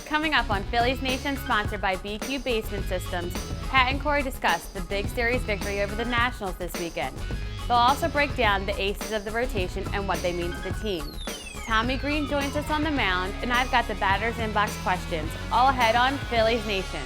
Coming up on Phillies Nation, sponsored by BQ Basement Systems, Pat and Corey discuss the big series victory over the Nationals this weekend. They'll also break down the aces of the rotation and what they mean to the team. Tommy Green joins us on the mound, and I've got the batter's inbox questions, all ahead on Phillies Nation.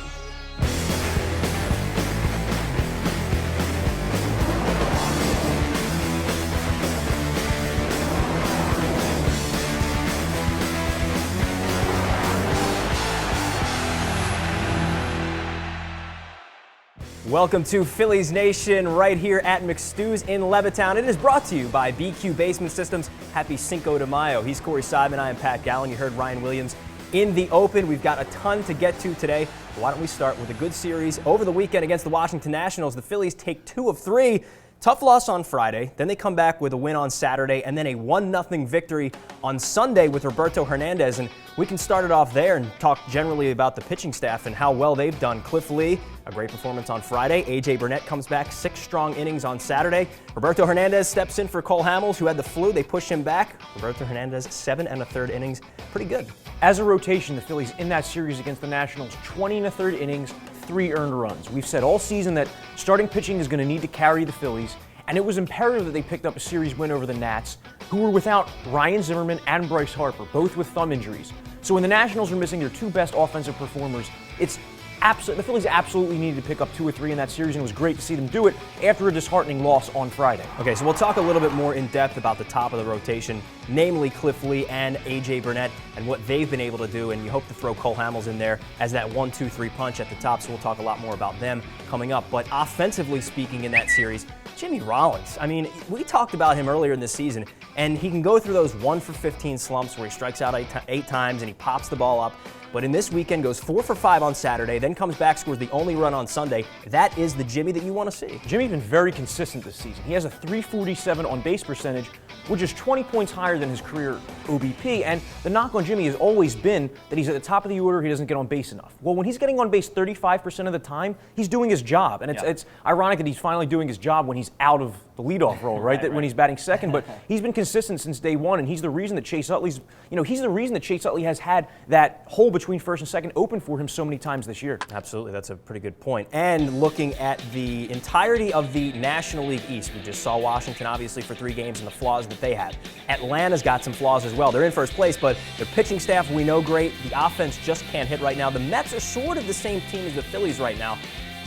Welcome to Phillies Nation right here at McStew's in Levittown. It is brought to you by BQ Basement Systems. Happy Cinco de Mayo. He's Corey Simon. I am Pat Gallen. You heard Ryan Williams in the open. We've got a ton to get to today. Why don't we start with a good series over the weekend against the Washington Nationals. The Phillies take 2 of 3. Tough loss on Friday, then they come back with a win on Saturday, and then a 1-0 victory on Sunday with Roberto Hernandez. And we can start it off there and talk generally about the pitching staff and how well they've done. Cliff Lee, a great performance on Friday. A.J. Burnett comes back, 6 strong innings on Saturday. Roberto Hernandez steps in for Cole Hamels, who had the flu. They push him back. Roberto Hernandez, 7 1/3 innings. Pretty good. As a rotation, the Phillies in that series against the Nationals, 20 1/3 innings, 3 earned runs. We've said all season that starting pitching is going to need to carry the Phillies, and it was imperative that they picked up a series win over the Nats, who were without Ryan Zimmerman and Bryce Harper, both with thumb injuries. So when the Nationals are missing their 2 best offensive performers, the Phillies absolutely needed to pick up 2 or 3 in that series, and it was great to see them do it after a disheartening loss on Friday. Okay, so we'll talk a little bit more in depth about the top of the rotation, namely Cliff Lee and A.J. Burnett and what they've been able to do, and you hope to throw Cole Hamels in there as that 1-2-3 punch at the top, so we'll talk a lot more about them coming up. But offensively speaking in that series, Jimmy Rollins, I mean, we talked about him earlier in the season, and he can go through those 1-for-15 slumps where he strikes out 8 times and he pops the ball up. But in this weekend, goes 4 for 5 on Saturday, then comes back, scores the only run on Sunday. That is the Jimmy that you want to see. Jimmy's been very consistent this season. He has a .347 on base percentage, which is 20 points higher than his career OBP. And the knock on Jimmy has always been that he's at the top of the order, he doesn't get on base enough. Well, when he's getting on base 35% of the time, he's doing his job. And it's ironic that he's finally doing his job when he's out of the leadoff role, right? When he's batting second. But he's been consistent since day one, and he's the reason that Chase Utley has had that hole between first and second open for him so many times this year. Absolutely, that's a pretty good point. And looking at the entirety of the National League East, we just saw Washington obviously for 3 games and the flaws that they have. Atlanta's got some flaws as well. They're in first place, but their pitching staff we know great. The offense just can't hit right now. The Mets are sort of the same team as the Phillies right now.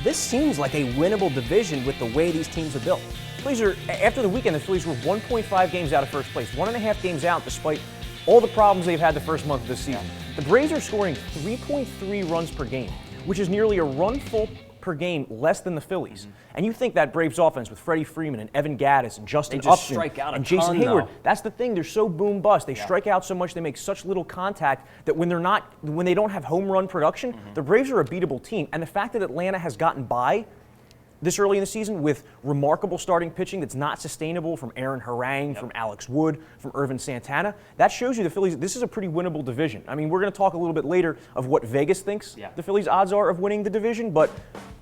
This seems like a winnable division with the way these teams are built. After the weekend, the Phillies were 1.5 games out of first place, 1.5 games out despite all the problems they've had the first month of the season. The Braves are scoring 3.3 runs per game, which is nearly a run full per game less than the Phillies. And you think that Braves offense with Freddie Freeman and Evan Gattis and Justin Upton and Jason Hayward, that's the thing, they're so boom bust. They strike out so much, they make such little contact that when they don't have home run production, the Braves are a beatable team. And the fact that Atlanta has gotten by this early in the season with remarkable starting pitching that's not sustainable from Aaron Harang, from Alex Wood, from Irvin Santana, that shows you the Phillies, this is a pretty winnable division. I mean, we're going to talk a little bit later of what Vegas thinks the Phillies' odds are of winning the division, but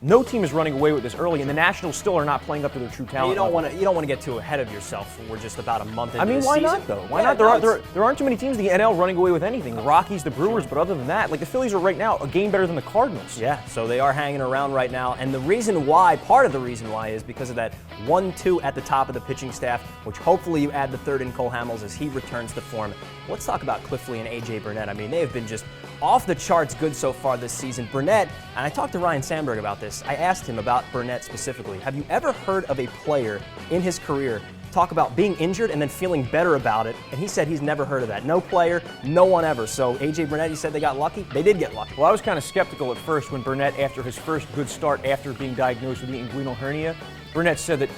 no team is running away with this early, and the Nationals still are not playing up to their true talent. You don't want to get too ahead of yourself. We're just about a month into the season. Why not, though? Why not? There aren't too many teams in the NL running away with anything. The Rockies, the Brewers, but other than that, like the Phillies are right now a game better than the Cardinals. Yeah, so they are hanging around right now, and the reason why, part of the reason why is because of that 1-2 at the top of the pitching staff, which hopefully you add the third in Cole Hamels as he returns to form. Let's talk about Cliff Lee and A.J. Burnett. I mean, they have been just off the charts good so far this season. Burnett, and I talked to Ryan Sandberg about this, I asked him about Burnett specifically. Have you ever heard of a player in his career talk about being injured and then feeling better about it? And he said he's never heard of that. No player, no one ever. So A.J. Burnett, he said they got lucky. They did get lucky. Well, I was kind of skeptical at first when Burnett, after his first good start after being diagnosed with the inguinal hernia, Burnett said that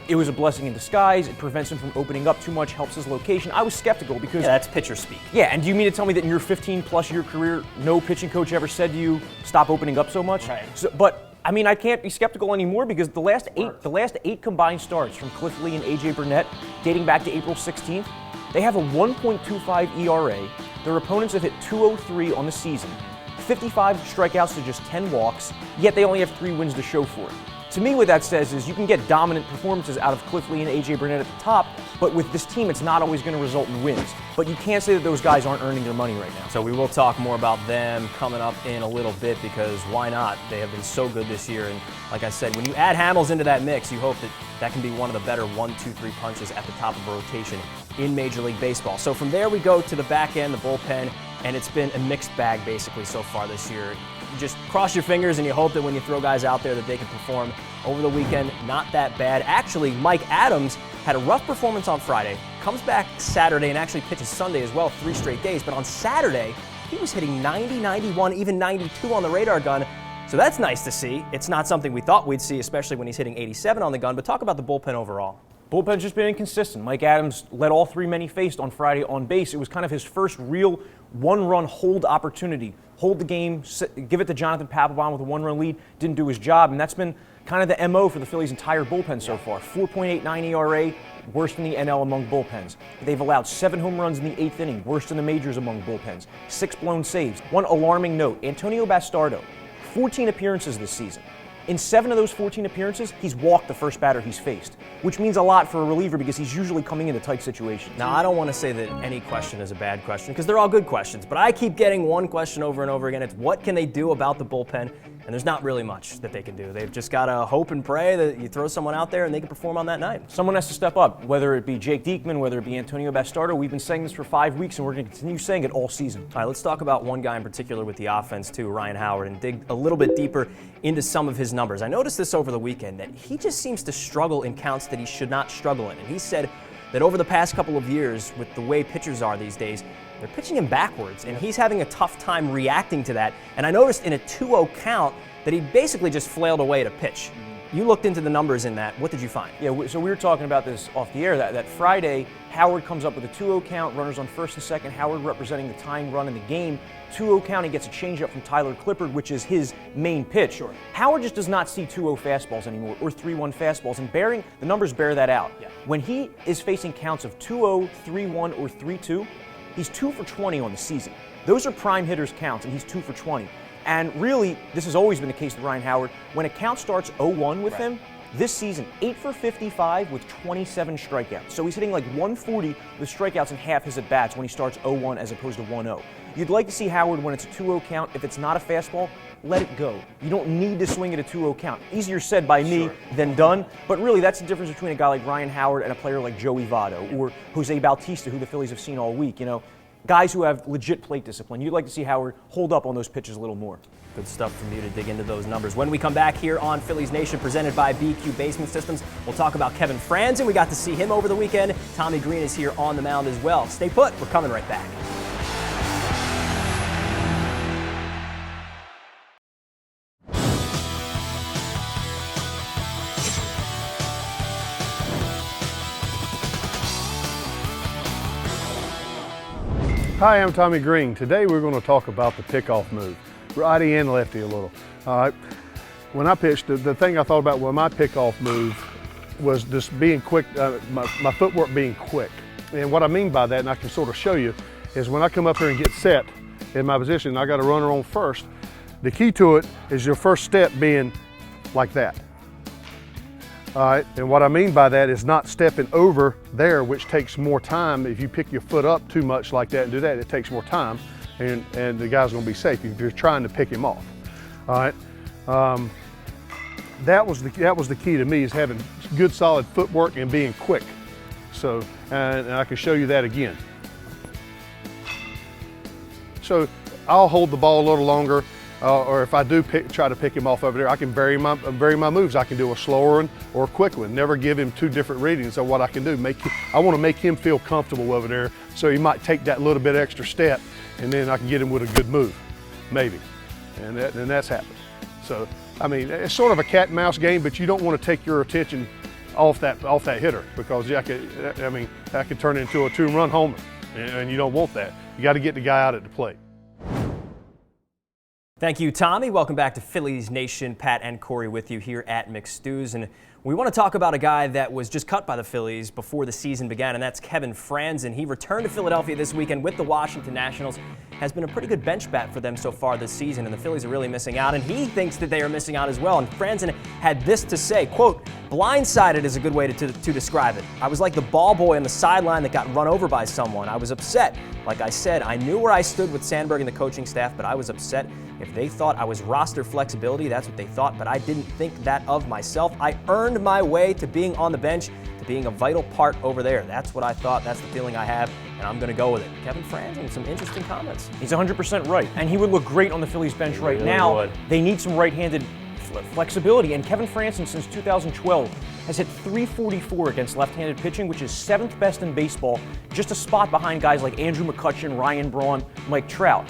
it was a blessing in disguise. It prevents him from opening up too much, helps his location. I was skeptical because... Yeah, that's pitcher speak. Yeah, and do you mean to tell me that in your 15-plus year career, no pitching coach ever said to you, stop opening up so much? Right. But I mean, I can't be skeptical anymore because the last eight combined starts from Cliff Lee and A.J. Burnett, dating back to April 16th, they have a 1.25 ERA. Their opponents have hit .203 on the season, 55 strikeouts to just 10 walks, yet they only have 3 wins to show for it. To me, what that says is you can get dominant performances out of Cliff Lee and A.J. Burnett at the top, but with this team, it's not always going to result in wins. But you can't say that those guys aren't earning their money right now. So we will talk more about them coming up in a little bit, because why not? They have been so good this year. And like I said, when you add Hamels into that mix, you hope that that can be one of the better 1-2-3 punches at the top of a rotation in Major League Baseball. So from there we go to the back end, the bullpen, and it's been a mixed bag basically so far this year. You just cross your fingers and you hope that when you throw guys out there that they can perform. Over the weekend, not that bad. Actually, Mike Adams had a rough performance on Friday, comes back Saturday and actually pitches Sunday as well, 3 straight days. But on Saturday, he was hitting 90, 91, even 92 on the radar gun. So that's nice to see. It's not something we thought we'd see, especially when he's hitting 87 on the gun. But talk about the bullpen overall. Bullpen's just been inconsistent. Mike Adams led all 3 men he faced on Friday on base. It was kind of his first real one-run hold opportunity. Hold the game, give it to Jonathan Papelbon with a 1-run lead. Didn't do his job, and that's been kind of the MO for the Phillies' entire bullpen so far. 4.89 ERA, worst in the NL among bullpens. They've allowed 7 home runs in the 8th inning, worst in the majors among bullpens. 6 blown saves. One alarming note, Antonio Bastardo, 14 appearances this season. In 7 of those 14 appearances, he's walked the first batter he's faced, which means a lot for a reliever because he's usually coming into tight situations. Now, I don't want to say that any question is a bad question, because they're all good questions, but I keep getting one question over and over again. It's what can they do about the bullpen? And there's not really much that they can do. They've just got to hope and pray that you throw someone out there and they can perform on that night. Someone has to step up, whether it be Jake Diekman, whether it be Antonio Bastardo. We've been saying this for 5 weeks, and we're going to continue saying it all season. All right, let's talk about one guy in particular with the offense, too, Ryan Howard, and dig a little bit deeper into some of his numbers. I noticed this over the weekend, that he just seems to struggle in counts that he should not struggle in. And he said that over the past couple of years, with the way pitchers are these days, they're pitching him backwards, and he's having a tough time reacting to that. And I noticed in a 2-0 count that he basically just flailed away to pitch. You looked into the numbers in that. What did you find? Yeah, so we were talking about this off the air, that Friday, Howard comes up with a 2-0 count, runners on first and second, Howard representing the tying run in the game. 2-0 count, he gets a changeup from Tyler Clippard, which is his main pitch. Sure. Howard just does not see 2-0 fastballs anymore, or 3-1 fastballs, and the numbers bear that out. Yeah. When he is facing counts of 2-0, 3-1, or 3-2, he's 2 for 20 on the season. Those are prime hitters' counts, and he's 2 for 20. And really, this has always been the case with Ryan Howard. When a count starts 0-1 with him, this season, 8 for 55 with 27 strikeouts. So he's hitting like 140 with strikeouts in half his at-bats when he starts 0-1 as opposed to 1-0. You'd like to see Howard when it's a 2-0 count. If it's not a fastball, let it go. You don't need to swing at a 2-0 count. Easier said by me than done, but really that's the difference between a guy like Ryan Howard and a player like Joey Votto or Jose Bautista, who the Phillies have seen all week. You know, guys who have legit plate discipline. You'd like to see Howard hold up on those pitches a little more. Good stuff from you to dig into those numbers. When we come back here on Phillies Nation, presented by BQ Basement Systems, we'll talk about Kevin Franzen. We got to see him over the weekend. Tommy Green is here on the mound as well. Stay put. We're coming right back. Hi, I'm Tommy Green. Today we're going to talk about the pickoff move, righty and lefty a little. All right. When I pitched, the thing I thought about with my pickoff move was just being quick, my footwork being quick. And what I mean by that, and I can sort of show you, is when I come up here and get set in my position, I got a runner on first. The key to it is your first step being like that. All right, and what I mean by that is not stepping over there, which takes more time. If you pick your foot up too much like that and do that, it takes more time, and the guy's gonna be safe if you're trying to pick him off. All right, that was the key to me, is having good solid footwork and being quick. So, and I can show you that again. So I'll hold the ball a little longer. Or if I do try to pick him off over there, I can vary my moves. I can do a slower one or a quick one. Never give him 2 different readings of what I can do. I want to make him feel comfortable over there, so he might take that little bit extra step, and then I can get him with a good move, maybe. And that's happened. So, I mean, it's sort of a cat and mouse game, but you don't want to take your attention off that hitter, because that could turn into a 2-run homer, and you don't want that. You got to get the guy out at the plate. Thank you, Tommy. Welcome back to Phillies Nation. Pat and Corey with you here at McStew's. And We want to talk about a guy that was just cut by the Phillies before the season began, and that's Kevin Franzen. He returned to Philadelphia this weekend with the Washington Nationals. Has been a pretty good bench bat for them so far this season, and the Phillies are really missing out, and he thinks that they are missing out as well. And Franzen had this to say, quote, "Blindsided is a good way to describe it. I was like the ball boy on the sideline that got run over by someone. I was upset. Like I said, I knew where I stood with Sandberg and the coaching staff, but I was upset. If they thought I was roster flexibility, that's what they thought, but I didn't think that of myself. I earned my way to being on the bench, to being a vital part over there. That's what I thought. That's the feeling I have, and I'm going to go with it." Kevin Franzen, some interesting comments. He's 100% right, and he would look great on the Phillies bench right really now. would. They need some right-handed flexibility, and Kevin Franzen, since 2012, has hit .344 against left-handed pitching, which is 7th best in baseball, just a spot behind guys like Andrew McCutchen, Ryan Braun, Mike Trout.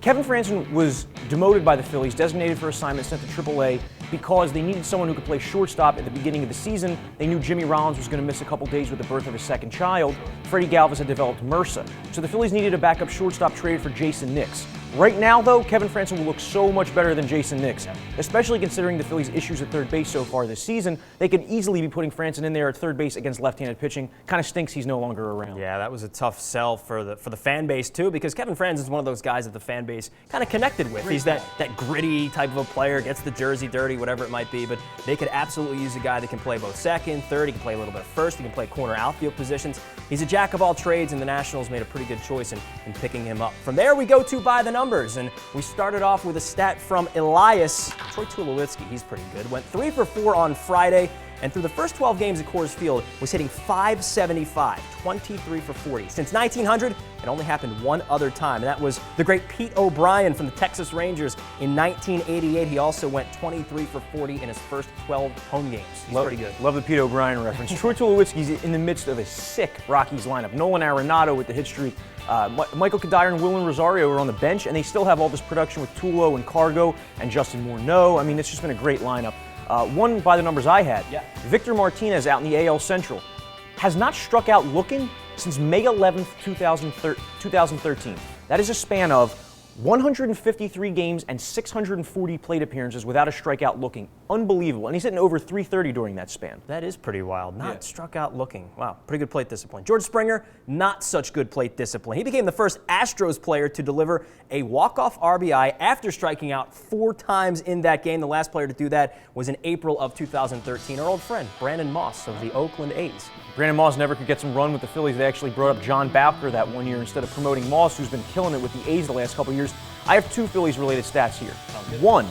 Kevin Franzen was demoted by the Phillies, designated for assignment, sent to AAA because they needed someone who could play shortstop at the beginning of the season. They knew Jimmy Rollins was going to miss a couple days with the birth of his second child. Freddie Galvis had developed MRSA. So the Phillies needed a backup shortstop, traded for Jason Nix. Right now, though, Kevin Franzen will look so much better than Jason Nix, especially considering the Phillies' issues at third base so far this season. They could easily be putting Franzen in there at third base against left-handed pitching. Kind of stinks he's no longer around. Yeah, that was a tough sell for the fan base, too, because Kevin Franzen is one of those guys that the fan base kind of connected with. He's that gritty type of a player, gets the jersey dirty, whatever it might be, but they could absolutely use a guy that can play both second, third, he can play a little bit of first, he can play corner outfield positions. He's a jack of all trades, and the Nationals made a pretty good choice in picking him up. From there, we go to by the numbers, and we started off with a stat from Elias. Troy Tulowitzki, he's pretty good. Went 3 for 4 on Friday, and through the first 12 games at Coors Field was hitting .575, 23 for 40. Since 1900, it only happened one other time, and that was the great Pete O'Brien from the Texas Rangers in 1988. He also went 23 for 40 in his first 12 home games. He's pretty good. Love the Pete O'Brien reference. Troy Tulowitzki's in the midst of a sick Rockies lineup. Nolan Arenado with the hit streak. Michael Kadire and Willen Rosario are on the bench, and they still have all this production with Tulo and Cargo and Justin Morneau. I mean, it's just been a great lineup. One by the numbers I had, Victor Martinez out in the AL Central has not struck out looking since May 11th, 2013. That is a span of 153 games and 640 plate appearances without a strikeout looking. Unbelievable. And he's hitting over .330 during that span. That is pretty wild. Not struck out looking. Wow, pretty good plate discipline. George Springer, not such good plate discipline. He became the first Astros player to deliver a walk-off RBI after striking out 4 times in that game. The last player to do that was in April of 2013. Our old friend, Brandon Moss of the Oakland A's. Brandon Moss never could get some run with the Phillies. They actually brought up John Bowker that one year instead of promoting Moss, who's been killing it with the A's the last couple of years. I have 2 Phillies-related stats here. One,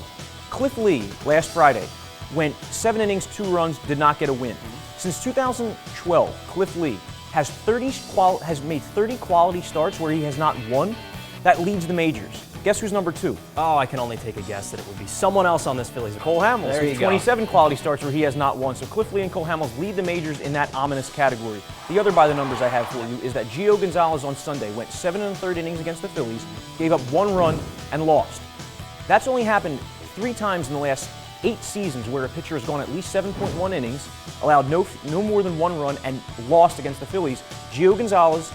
Cliff Lee last Friday went 7 innings, 2 runs, did not get a win. Since 2012, Cliff Lee has made 30 quality starts where he has not won. That leads the majors. Guess who's number 2? Oh, I can only take a guess that it would be someone else on this Phillies. Cole Hamels. There you go. 27 quality starts where he has not won. So Cliff Lee and Cole Hamels lead the majors in that ominous category. The other by the numbers I have for you is that Gio Gonzalez on Sunday went 7 1/3 innings against the Phillies, gave up 1 run, and lost. That's only happened 3 times in the last 8 seasons where a pitcher has gone at least 7.1 innings, allowed no more than 1 run, and lost against the Phillies. Gio Gonzalez,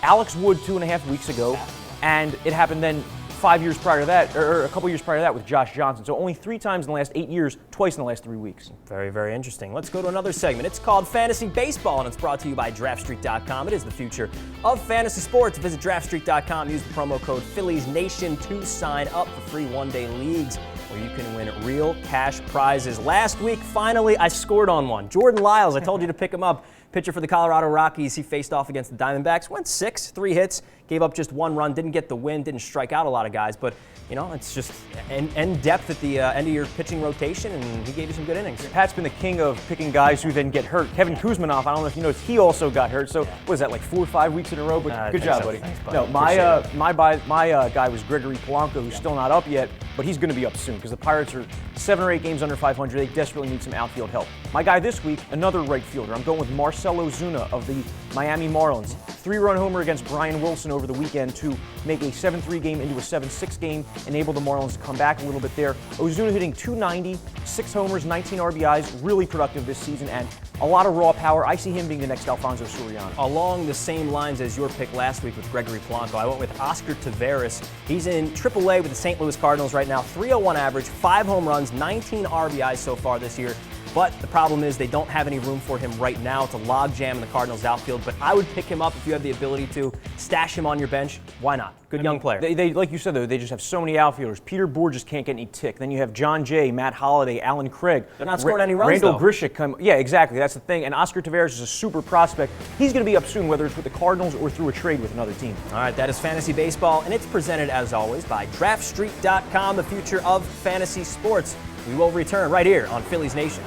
Alex Wood 2.5 weeks ago, and it happened then 5 years prior to that, or a couple years prior to that with Josh Johnson. So only 3 times in the last 8 years, twice in the last 3 weeks. Very, very interesting. Let's go to another segment. It's called Fantasy Baseball, and it's brought to you by DraftStreet.com. It is the future of fantasy sports. Visit DraftStreet.com. Use the promo code PhilliesNation to sign up for free one-day leagues where you can win real cash prizes. Last week, finally, I scored on one. Jordan Lyles, I told you to pick him up. Pitcher for the Colorado Rockies. He faced off against the Diamondbacks. Went 6, 3 hits, gave up just 1 run, didn't get the win, didn't strike out a lot of guys, but it's just end depth at the end of your pitching rotation, and he gave you some good innings. Pat's been the king of picking guys who then get hurt. Kevin Kuzmanoff, I don't know if you noticed, he also got hurt. So what is that, like 4 or 5 weeks in a row? But good job, buddy. Thanks, buddy. No, my guy was Gregory Polanco, who's still not up yet, but he's going to be up soon because the Pirates are 7 or 8 games under 500. They desperately need some outfield help. My guy this week, another right fielder. I'm going with Marcell Ozuna of the Miami Marlins. 3-run homer against Brian Wilson over the weekend to make a 7-3 game into a 7-6 game, enable the Marlins to come back a little bit there. Ozuna hitting .290, 6 homers, 19 RBIs, really productive this season, and a lot of raw power. I see him being the next Alfonso Soriano. Along the same lines as your pick last week with Gregory Polanco, I went with Oscar Taveras. He's in AAA with the St. Louis Cardinals right now, .301 average, 5 home runs, 19 RBIs so far this year. but the problem is they don't have any room for him right now to logjam in the Cardinals outfield. But I would pick him up if you have the ability to stash him on your bench. Why not? Good young player. They like you said, though, they just have so many outfielders. Peter Bourge just can't get any tick. Then you have John Jay, Matt Holliday, Alan Craig. They're not scoring any runs, Randall though. Grishik. Yeah, exactly. That's the thing. And Oscar Taveras is a super prospect. He's going to be up soon, whether it's with the Cardinals or through a trade with another team. All right, that is Fantasy Baseball, and it's presented, as always, by DraftStreet.com, the future of fantasy sports. We will return right here on Phillies Nation.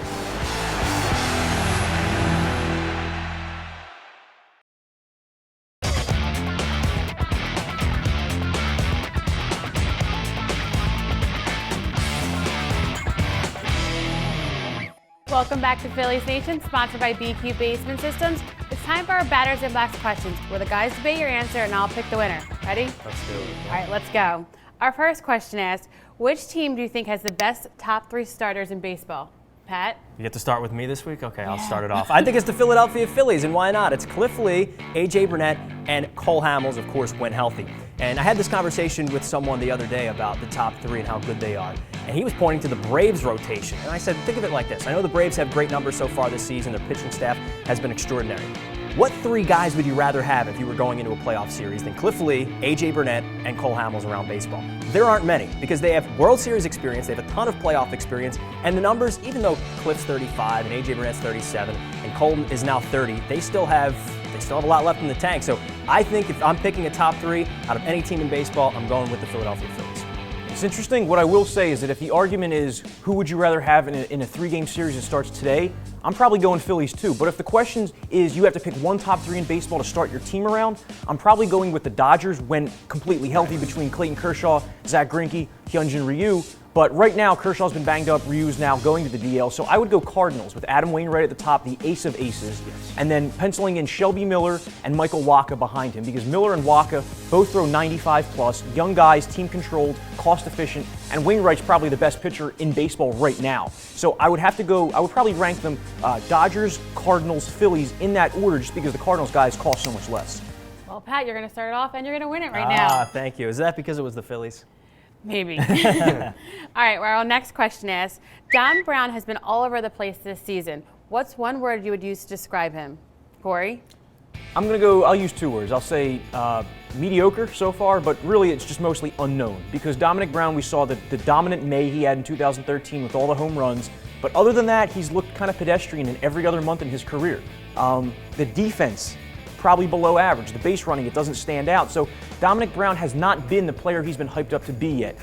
Welcome back to Phillies Nation, sponsored by BQ Basement Systems. It's time for our batters and box questions, where the guys debate your answer and I'll pick the winner. Ready? Let's do it. All right, let's go. Our first question asks, which team do you think has the best top 3 starters in baseball? Pat? You get to start with me this week? Okay, I'll start it off. I think it's the Philadelphia Phillies, and why not? It's Cliff Lee, A.J. Burnett, and Cole Hamels, of course, when healthy. And I had this conversation with someone the other day about the top 3 and how good they are. And he was pointing to the Braves rotation. And I said, think of it like this. I know the Braves have great numbers so far this season. Their pitching staff has been extraordinary. What 3 guys would you rather have if you were going into a playoff series than Cliff Lee, A.J. Burnett, and Cole Hamels around baseball? There aren't many, because they have World Series experience, they have a ton of playoff experience, and the numbers, even though Cliff's 35 and A.J. Burnett's 37 and Cole is now 30, they still have a lot left in the tank. So I think if I'm picking a top 3 out of any team in baseball, I'm going with the Philadelphia Phillies. It's interesting. What I will say is that if the argument is who would you rather have in a 3-game series that starts today, I'm probably going Phillies too. But if the question is you have to pick one top 3 in baseball to start your team around, I'm probably going with the Dodgers when completely healthy between Clayton Kershaw, Zach Greinke, Hyunjin Ryu. But right now, Kershaw's been banged up. Ryu's now going to the DL. So I would go Cardinals with Adam Wainwright at the top, the ace of aces, and then penciling in Shelby Miller and Michael Wacha behind him, because Miller and Wacha both throw 95 plus, young guys, team controlled, cost efficient, and Wainwright's probably the best pitcher in baseball right now. So I would probably rank them Dodgers, Cardinals, Phillies in that order, just because the Cardinals guys cost so much less. Well, Pat, you're going to start it off and you're going to win it right now. Thank you. Is that because it was the Phillies? Maybe. All right, well, our next question is, Don Brown has been all over the place this season. What's one word you would use to describe him? Corey? I'll use 2 words. I'll say mediocre so far, but really it's just mostly unknown. Because Dominic Brown, we saw the dominant May he had in 2013 with all the home runs. But other than that, he's looked kind of pedestrian in every other month in his career. The defense, probably below average. The base running, it doesn't stand out. So Dominic Brown has not been the player he's been hyped up to be yet.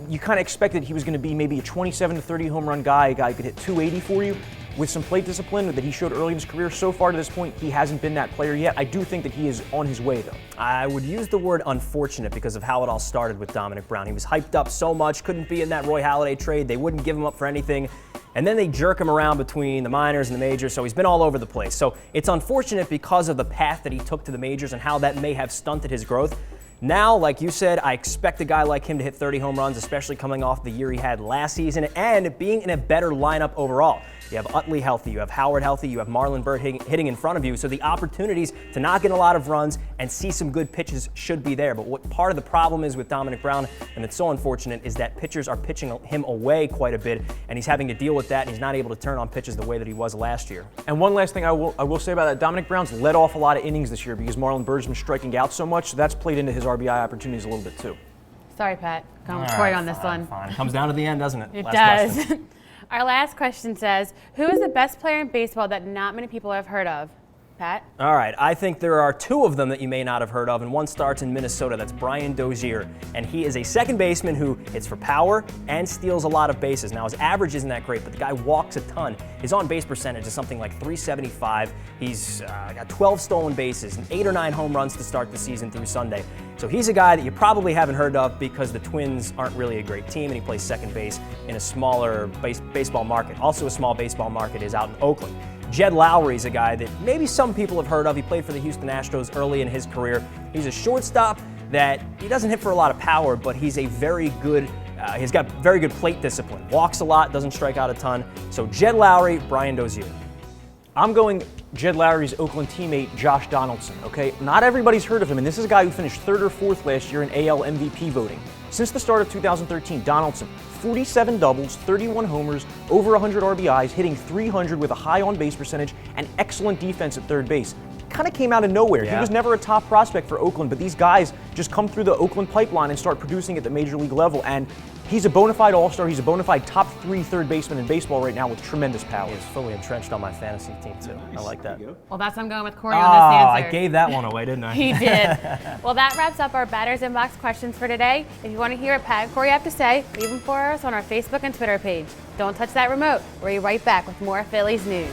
You kind of expected he was going to be maybe a 27 to 30 home run guy, a guy who could hit 280 for you. With some plate discipline that he showed early in his career, so far to this point, he hasn't been that player yet. I do think that he is on his way, though. I would use the word unfortunate because of how it all started with Dominic Brown. He was hyped up so much, couldn't be in that Roy Halladay trade. They wouldn't give him up for anything. And then they jerk him around between the minors and the majors, so he's been all over the place. So it's unfortunate because of the path that he took to the majors and how that may have stunted his growth. Now, like you said, I expect a guy like him to hit 30 home runs, especially coming off the year he had last season and being in a better lineup overall. You have Utley healthy, you have Howard healthy, you have Marlon Byrd hitting in front of you, so the opportunities to not get a lot of runs and see some good pitches should be there. But what part of the problem is with Dominic Brown, and it's so unfortunate, is that pitchers are pitching him away quite a bit, and he's having to deal with that, and he's not able to turn on pitches the way that he was last year. And one last thing I will say about that, Dominic Brown's led off a lot of innings this year because Marlon Byrd's been striking out so much, so that's played into his RBI opportunities a little bit too. Sorry, Pat. Going with Corey on this one. Fine. It comes down to the end, doesn't it? It Last does. question. Our last question says, who is the best player in baseball that not many people have heard of? Pat? All right, I think there are 2 of them that you may not have heard of, and one starts in Minnesota. That's Brian Dozier, and he is a second baseman who hits for power and steals a lot of bases. Now, his average isn't that great, but the guy walks a ton. His on-base percentage is something like .375. He's got 12 stolen bases and 8 or 9 home runs to start the season through Sunday. So he's a guy that you probably haven't heard of because the Twins aren't really a great team, and he plays second base in a smaller baseball market. Also a small baseball market is out in Oakland. Jed Lowry is a guy that maybe some people have heard of. He played for the Houston Astros early in his career. He's a shortstop that he doesn't hit for a lot of power, but he's a very good, he's got very good plate discipline. Walks a lot, doesn't strike out a ton. So Jed Lowry, Brian Dozier. I'm going Jed Lowry's Oakland teammate, Josh Donaldson, okay? Not everybody's heard of him, and this is a guy who finished 3rd or 4th last year in AL MVP voting. Since the start of 2013, Donaldson, 47 doubles, 31 homers, over 100 RBIs, hitting .300 with a high on-base percentage and excellent defense at third base. Kind of came out of nowhere. Yeah. He was never a top prospect for Oakland, but these guys just come through the Oakland pipeline and start producing at the major league level. And he's a bona fide all-star. He's a bona fide top 3 third baseman in baseball right now with tremendous power. He's fully entrenched on my fantasy team, too. I like that. Well, that's what I'm going with Corey on this answer. I gave that one away, didn't I? He did. Well, that wraps up our Batters Inbox questions for today. If you want to hear what Pat and Corey have to say, leave them for us on our Facebook and Twitter page. Don't touch that remote. We'll be right back with more Phillies news.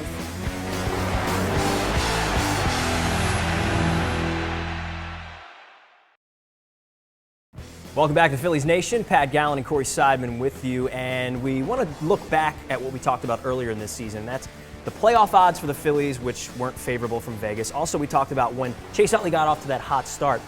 Welcome back to Phillies Nation. Pat Gallen and Corey Seidman with you, and we want to look back at what we talked about earlier in this season. That's the playoff odds for the Phillies, which weren't favorable from Vegas. Also, we talked about when Chase Utley got off to that hot start.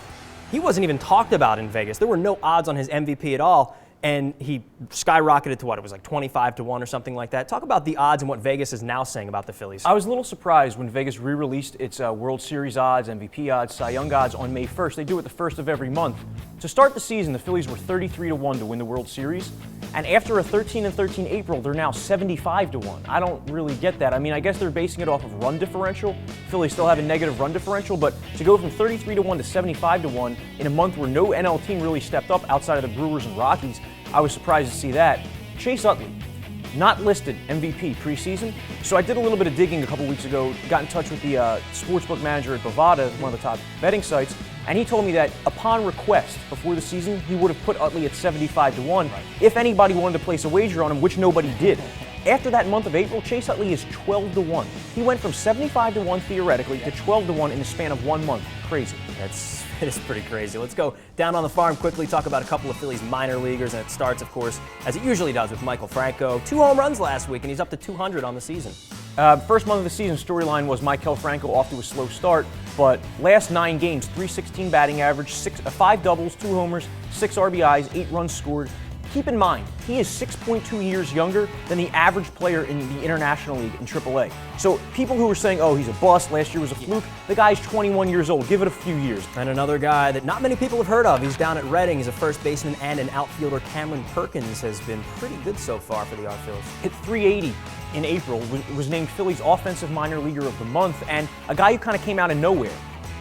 He wasn't even talked about in Vegas. There were no odds on his MVP at all, and he skyrocketed to what? It was like 25-1 or something like that. Talk about the odds and what Vegas is now saying about the Phillies. I was a little surprised when Vegas re-released its World Series odds, MVP odds, Cy Young odds on May 1st. They do it the first of every month. To start the season, the Phillies were 33-1 to win the World Series, and after a 13-13 April, they're now 75-1. I don't really get that. I mean, I guess they're basing it off of run differential. Phillies still have a negative run differential, but to go from 33-1 to 75-1 in a month where no NL team really stepped up outside of the Brewers and Rockies, I was surprised to see that. Chase Utley, not listed MVP preseason, so I did a little bit of digging a couple weeks ago, got in touch with the sportsbook manager at Bovada, one of the top betting sites, and he told me that upon request before the season, he would have put Utley at 75-1 if anybody wanted to place a wager on him, which nobody did. After that month of April, Chase Utley is 12-1. He went from 75-1 theoretically to 12-1 in the span of 1 month. Crazy. It is pretty crazy. Let's go down on the farm quickly, talk about a couple of Phillies minor leaguers, and it starts, of course, as it usually does with Michael Franco. 2 home runs last week, and he's up to 200 on the season. First month of the season storyline was Michael Franco off to a slow start, but last 9 games, .316 batting average, 5 doubles, 2 homers, 6 RBIs, 8 runs scored. Keep in mind, he is 6.2 years younger than the average player in the International League in AAA. So people who are saying, oh, he's a bust, last year was a fluke, the guy's 21 years old. Give it a few years. And another guy that not many people have heard of, he's down at Reading. He's a first baseman and an outfielder. Cameron Perkins has been pretty good so far for the outfield. Hit .380 in April, was named Phillies Offensive Minor Leaguer of the Month, and a guy who kind of came out of nowhere.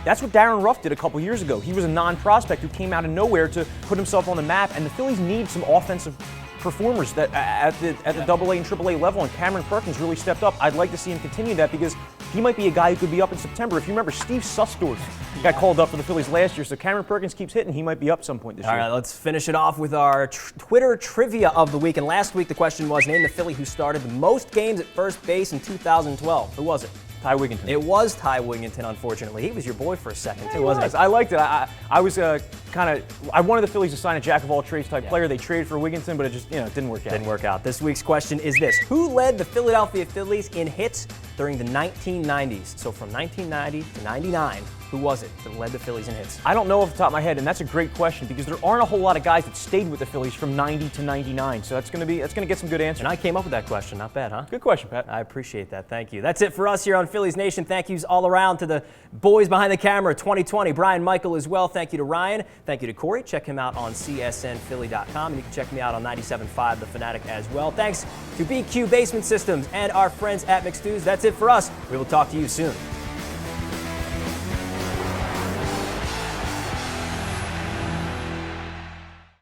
That's what Darren Ruff did a couple years ago. He was a non-prospect who came out of nowhere to put himself on the map, and the Phillies need some offensive performers that at the AA and AAA level, and Cameron Perkins really stepped up. I'd like to see him continue that because he might be a guy who could be up in September. If you remember, Steve Susdorf got called up for the Phillies last year, so Cameron Perkins keeps hitting. He might be up some point this year. All right, let's finish it off with our Twitter trivia of the week. And last week the question was, name the Philly who started the most games at first base in 2012. Who was it? Ty Wigginton. It was Ty Wigginton, unfortunately. He was your boy for a second, too, wasn't he? I liked it. I was I wanted the Phillies to sign a jack-of-all-trades type player. They traded for Wigginton, but it just, it didn't work out. Didn't work out. This week's question is this. Who led the Philadelphia Phillies in hits during the 1990s? So from 1990 to 99, who was it that led the Phillies in hits? I don't know off the top of my head, and that's a great question because there aren't a whole lot of guys that stayed with the Phillies from 90 to 99. So that's going to get some good answers. And I came up with that question. Not bad, huh? Good question, Pat. I appreciate that. Thank you. That's it for us here on Phillies Nation. Thank yous all around to the boys behind the camera 2020. Brian Michael as well. Thank you to Ryan. Thank you to Corey. Check him out on csnphilly.com. And you can check me out on 97.5 The Fanatic as well. Thanks to BQ Basement Systems and our friends at McStew's. That's it for us. We will talk to you soon.